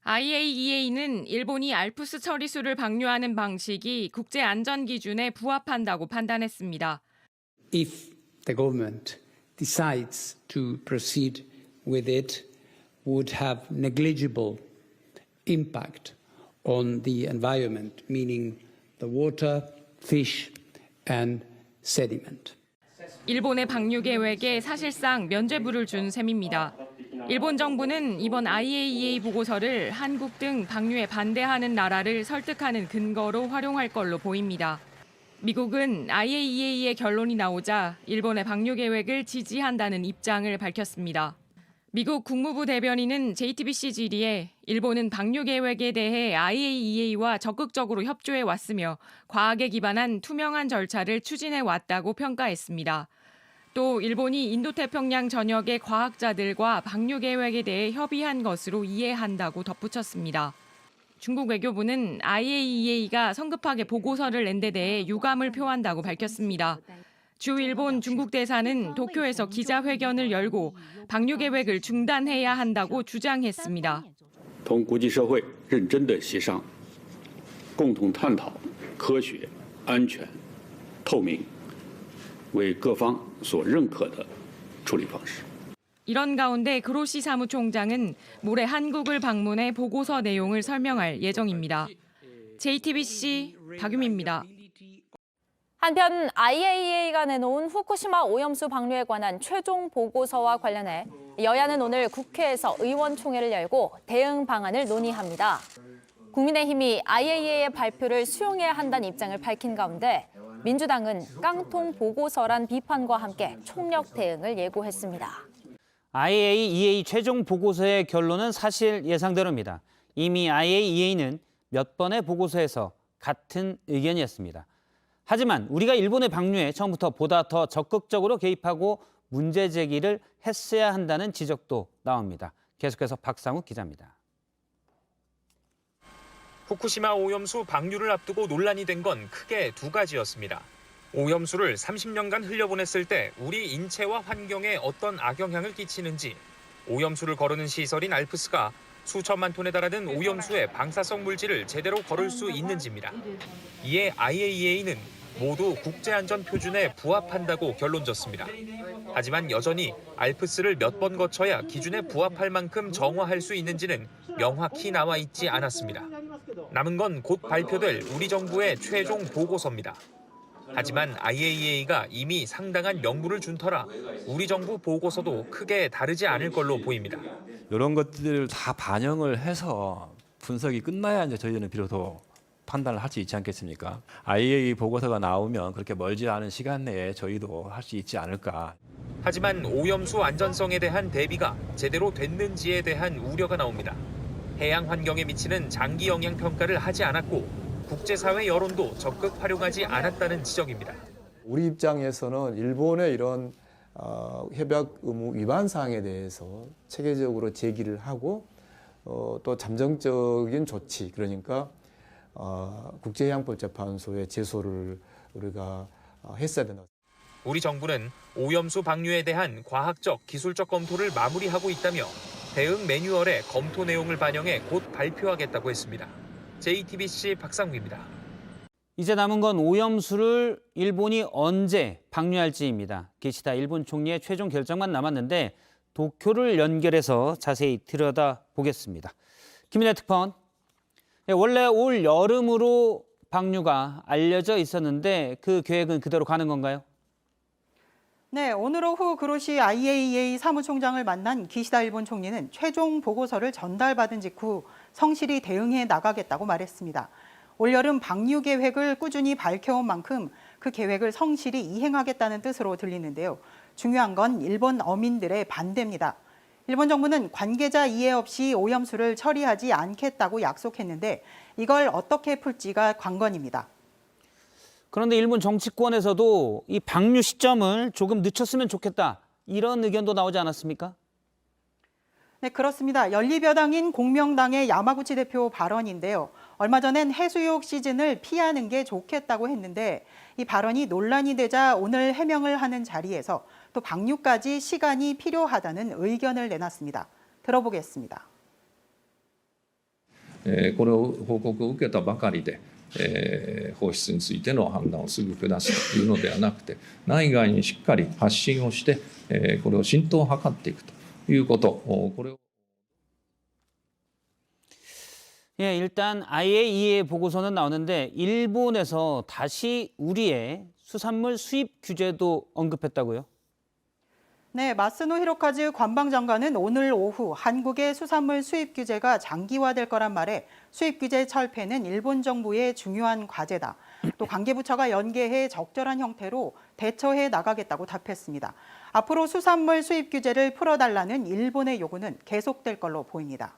IAEA는 일본이 알프스 처리수를 방류하는 방식이 국제 안전 기준에 부합한다고 판단했습니다. If the government decides to proceed with it, would have negligible impact on the environment, meaning the water, fish, and sediment. 일본의 방류 계획에 사실상 면죄부를 준 셈입니다. 일본 정부는 이번 IAEA 보고서를 한국 등 방류에 반대하는 나라를 설득하는 근거로 활용할 걸로 보입니다. 미국은 IAEA의 결론이 나오자 일본의 방류 계획을 지지한다는 입장을 밝혔습니다. 미국 국무부 대변인은 JTBC 질의에 일본은 방류 계획에 대해 IAEA와 적극적으로 협조해 왔으며 과학에 기반한 투명한 절차를 추진해 왔다고 평가했습니다. 또 일본이 인도태평양 전역의 과학자들과 방류 계획에 대해 협의한 것으로 이해한다고 덧붙였습니다. 중국 외교부는 IAEA가 성급하게 보고서를 낸 데 대해 유감을 표한다고 밝혔습니다. 주 일본 중국 대사는 도쿄에서 기자회견을 열고 방류 계획을 중단해야 한다고 주장했습니다. 同国际社会认真的协商，共同探讨科学、安全、透明，为各方所认可的处理方式。 이런 가운데 그로시 사무총장은 모레 한국을 방문해 보고서 내용을 설명할 예정입니다. JTBC 박유미입니다. 한편 IAEA가 내놓은 후쿠시마 오염수 방류에 관한 최종 보고서와 관련해 여야는 오늘 국회에서 의원총회를 열고 대응 방안을 논의합니다. 국민의힘이 IAEA의 발표를 수용해야 한다는 입장을 밝힌 가운데 민주당은 깡통 보고서란 비판과 함께 총력 대응을 예고했습니다. IAEA 최종 보고서의 결론은 사실 예상대로입니다. 이미 IAEA는 몇 번의 보고서에서 같은 의견이었습니다. 하지만 우리가 일본의 방류에 처음부터 보다 더 적극적으로 개입하고 문제 제기를 했어야 한다는 지적도 나옵니다. 계속해서 박상욱 기자입니다. 후쿠시마 오염수 방류를 앞두고 논란이 된 건 크게 두 가지였습니다. 오염수를 30년간 흘려보냈을 때 우리 인체와 환경에 어떤 악영향을 끼치는지, 오염수를 거르는 시설인 알프스가 수천만 톤에 달하는 오염수의 방사성 물질을 제대로 거를 수 있는지입니다. 이에 IAEA는 모두 국제안전 표준에 부합한다고 결론졌습니다. 하지만 여전히 알프스를 몇 번 거쳐야 기준에 부합할 만큼 정화할 수 있는지는 명확히 나와 있지 않았습니다. 남은 건 곧 발표될 우리 정부의 최종 보고서입니다. 하지만 IAEA가 이미 상당한 명분을 준 터라 우리 정부 보고서도 크게 다르지 않을 걸로 보입니다. 이런 것들을 다 반영을 해서 분석이 끝나야 이제 저희는 비로소 판단을 할 수 있지 않겠습니까? IAEA 보고서가 나오면 그렇게 멀지 않은 시간 내에 저희도 할 수 있지 않을까. 하지만 오염수 안전성에 대한 대비가 제대로 됐는지에 대한 우려가 나옵니다. 해양 환경에 미치는 장기 영향 평가를 하지 않았고 국제사회 여론도 적극 활용하지 않았다는 지적입니다. 우리 입장에서는 일본의 이런 협약 의무 위반 사항에 대해서 체계적으로 제기를 하고 또 잠정적인 조치, 그러니까 국제해양법재판소에 제소를 우리가 했어야 된다. 우리 정부는 오염수 방류에 대한 과학적, 기술적 검토를 마무리하고 있다며 대응 매뉴얼에 검토 내용을 반영해 곧 발표하겠다고 했습니다. JTBC 박상욱입니다. 이제 남은 건 오염수를 일본이 언제 방류할지입니다. 기시다 일본 총리의 최종 결정만 남았는데 도쿄를 연결해서 자세히 들여다보겠습니다. 김민혜 특파원, 원래 올 여름으로 방류가 알려져 있었는데 그 계획은 그대로 가는 건가요? 네, 오늘 오후 그로시 IAEA 사무총장을 만난 기시다 일본 총리는 최종 보고서를 전달받은 직후 성실히 대응해 나가겠다고 말했습니다. 올여름 방류 계획을 꾸준히 밝혀온 만큼 그 계획을 성실히 이행하겠다는 뜻으로 들리는데요. 중요한 건 일본 어민들의 반대입니다. 일본 정부는 관계자 이해 없이 오염수를 처리하지 않겠다고 약속했는데 이걸 어떻게 풀지가 관건입니다. 그런데 일본 정치권에서도 이 방류 시점을 조금 늦췄으면 좋겠다, 이런 의견도 나오지 않았습니까? 네, 그렇습니다. 연립여당인 공명당의 야마구치 대표 발언인데요. 얼마 전엔 해수욕 시즌을 피하는 게 좋겠다고 했는데 이 발언이 논란이 되자 오늘 해명을 하는 자리에서 또 방류까지 시간이 필요하다는 의견을 내놨습니다. 들어보겠습니다. これを報告を受けたばかりで、放出についての判断をすぐ下すというのではなくて、内外にしっかり発信をして、これを浸透を図っていくということ、これを。 예, 일단 IAEA 보고서는 나오는데 일본에서 다시 우리의 수산물 수입 규제도 언급했다고요? 네, 마스노 히로카즈 관방장관은 오늘 오후 한국의 수산물 수입 규제가 장기화될 거란 말에 수입 규제 철폐는 일본 정부의 중요한 과제다. 또 관계부처가 연계해 적절한 형태로 대처해 나가겠다고 답했습니다. 앞으로 수산물 수입 규제를 풀어달라는 일본의 요구는 계속될 걸로 보입니다.